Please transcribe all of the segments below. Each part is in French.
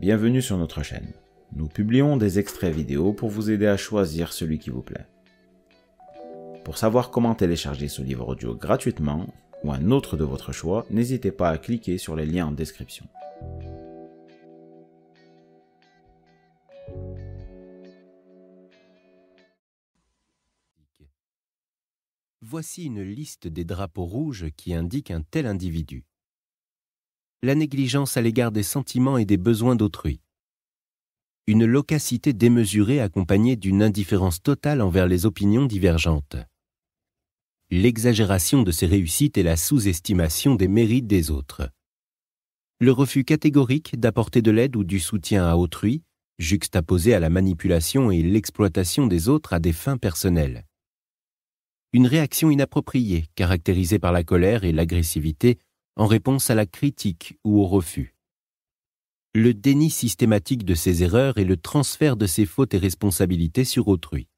bienvenue sur notre chaîne. Nous publions des extraits vidéo pour vous aider à choisir celui qui vous plaît. Pour savoir comment télécharger ce livre audio gratuitement, ou un autre de votre choix, n'hésitez pas à cliquer sur les liens en description. Voici une liste des drapeaux rouges qui indiquent un tel individu. La négligence à l'égard des sentiments et des besoins d'autrui. Une loquacité démesurée accompagnée d'une indifférence totale envers les opinions divergentes. L'exagération de ses réussites et la sous-estimation des mérites des autres. Le refus catégorique d'apporter de l'aide ou du soutien à autrui, juxtaposé à la manipulation et l'exploitation des autres à des fins personnelles. Une réaction inappropriée, caractérisée par la colère et l'agressivité en réponse à la critique ou au refus. Le déni systématique de ses erreurs et le transfert de ses fautes et responsabilités sur autrui.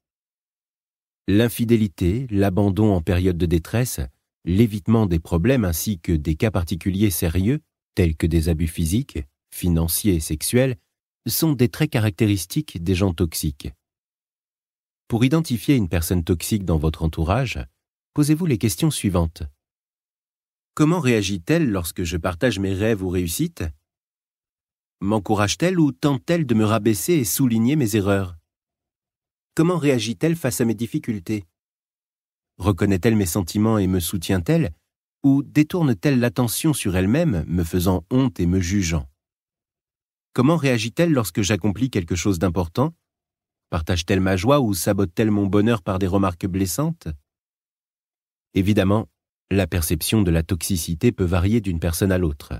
L'infidélité, l'abandon en période de détresse, l'évitement des problèmes ainsi que des cas particuliers sérieux, tels que des abus physiques, financiers et sexuels, sont des traits caractéristiques des gens toxiques. Pour identifier une personne toxique dans votre entourage, posez-vous les questions suivantes. Comment réagit-elle lorsque je partage mes rêves ou réussites? M'encourage-t-elle ou tente-t-elle de me rabaisser et souligner mes erreurs? Comment réagit-elle face à mes difficultés? Reconnaît-elle mes sentiments et me soutient-elle? Ou détourne-t-elle l'attention sur elle-même, me faisant honte et me jugeant? Comment réagit-elle lorsque j'accomplis quelque chose d'important? Partage-t-elle ma joie ou sabote-t-elle mon bonheur par des remarques blessantes? Évidemment, la perception de la toxicité peut varier d'une personne à l'autre.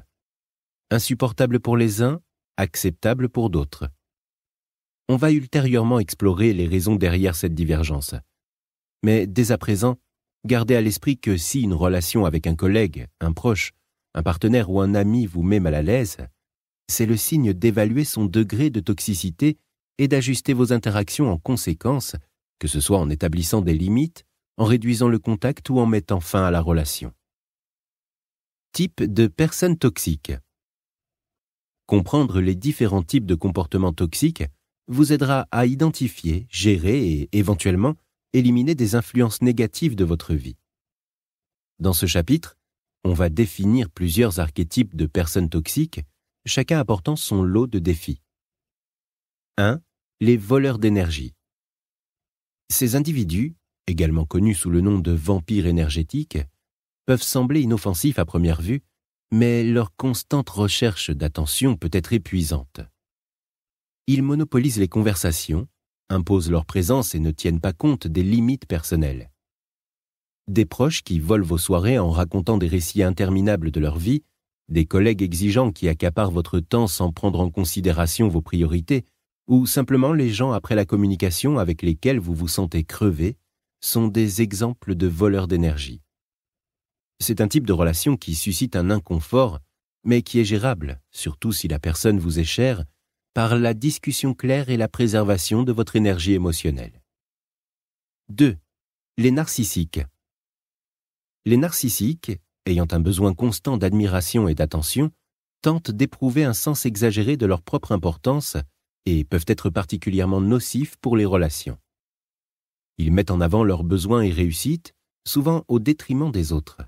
Insupportable pour les uns, acceptable pour d'autres. On va ultérieurement explorer les raisons derrière cette divergence. Mais dès à présent, gardez à l'esprit que si une relation avec un collègue, un proche, un partenaire ou un ami vous met mal à l'aise, c'est le signe d'évaluer son degré de toxicité et d'ajuster vos interactions en conséquence, que ce soit en établissant des limites, en réduisant le contact ou en mettant fin à la relation. Type de personnes toxiques. Comprendre les différents types de comportements toxiques vous aidera à identifier, gérer et, éventuellement, éliminer des influences négatives de votre vie. Dans ce chapitre, on va définir plusieurs archétypes de personnes toxiques, chacun apportant son lot de défis. 1. Les voleurs d'énergie. Ces individus, également connus sous le nom de vampires énergétiques, peuvent sembler inoffensifs à première vue, mais leur constante recherche d'attention peut être épuisante. Ils monopolisent les conversations, imposent leur présence et ne tiennent pas compte des limites personnelles. Des proches qui volent vos soirées en racontant des récits interminables de leur vie, des collègues exigeants qui accaparent votre temps sans prendre en considération vos priorités, ou simplement les gens après la communication avec lesquels vous vous sentez crevé, sont des exemples de voleurs d'énergie. C'est un type de relation qui suscite un inconfort, mais qui est gérable, surtout si la personne vous est chère, par la discussion claire et la préservation de votre énergie émotionnelle. 2. Les narcissiques. Les narcissiques, ayant un besoin constant d'admiration et d'attention, tentent d'éprouver un sens exagéré de leur propre importance et peuvent être particulièrement nocifs pour les relations. Ils mettent en avant leurs besoins et réussites, souvent au détriment des autres.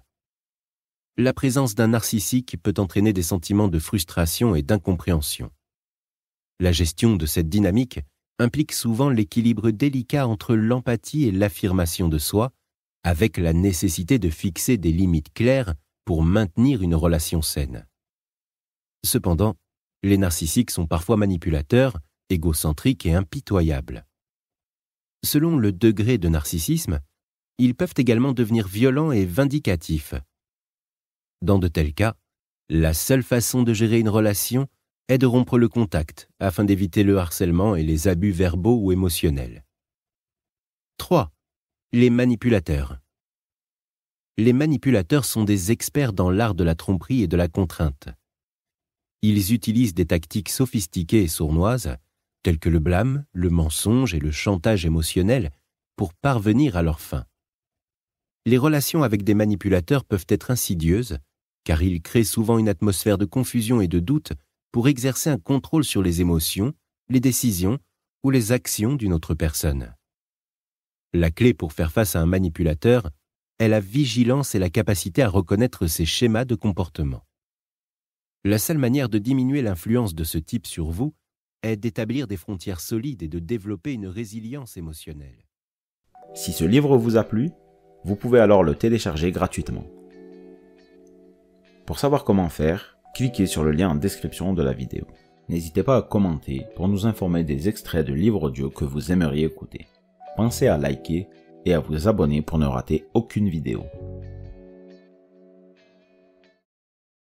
La présence d'un narcissique peut entraîner des sentiments de frustration et d'incompréhension. La gestion de cette dynamique implique souvent l'équilibre délicat entre l'empathie et l'affirmation de soi, avec la nécessité de fixer des limites claires pour maintenir une relation saine. Cependant, les narcissiques sont parfois manipulateurs, égocentriques et impitoyables. Selon le degré de narcissisme, ils peuvent également devenir violents et vindicatifs. Dans de tels cas, la seule façon de gérer une relation est de rompre le contact afin d'éviter le harcèlement et les abus verbaux ou émotionnels. 3. Les manipulateurs. Les manipulateurs sont des experts dans l'art de la tromperie et de la contrainte. Ils utilisent des tactiques sophistiquées et sournoises, telles que le blâme, le mensonge et le chantage émotionnel, pour parvenir à leurs fins. Les relations avec des manipulateurs peuvent être insidieuses, car ils créent souvent une atmosphère de confusion et de doute pour exercer un contrôle sur les émotions, les décisions ou les actions d'une autre personne. La clé pour faire face à un manipulateur est la vigilance et la capacité à reconnaître ses schémas de comportement. La seule manière de diminuer l'influence de ce type sur vous est d'établir des frontières solides et de développer une résilience émotionnelle. Si ce livre vous a plu, vous pouvez alors le télécharger gratuitement. Pour savoir comment faire, cliquez sur le lien en description de la vidéo. N'hésitez pas à commenter pour nous informer des extraits de livres audio que vous aimeriez écouter. Pensez à liker et à vous abonner pour ne rater aucune vidéo.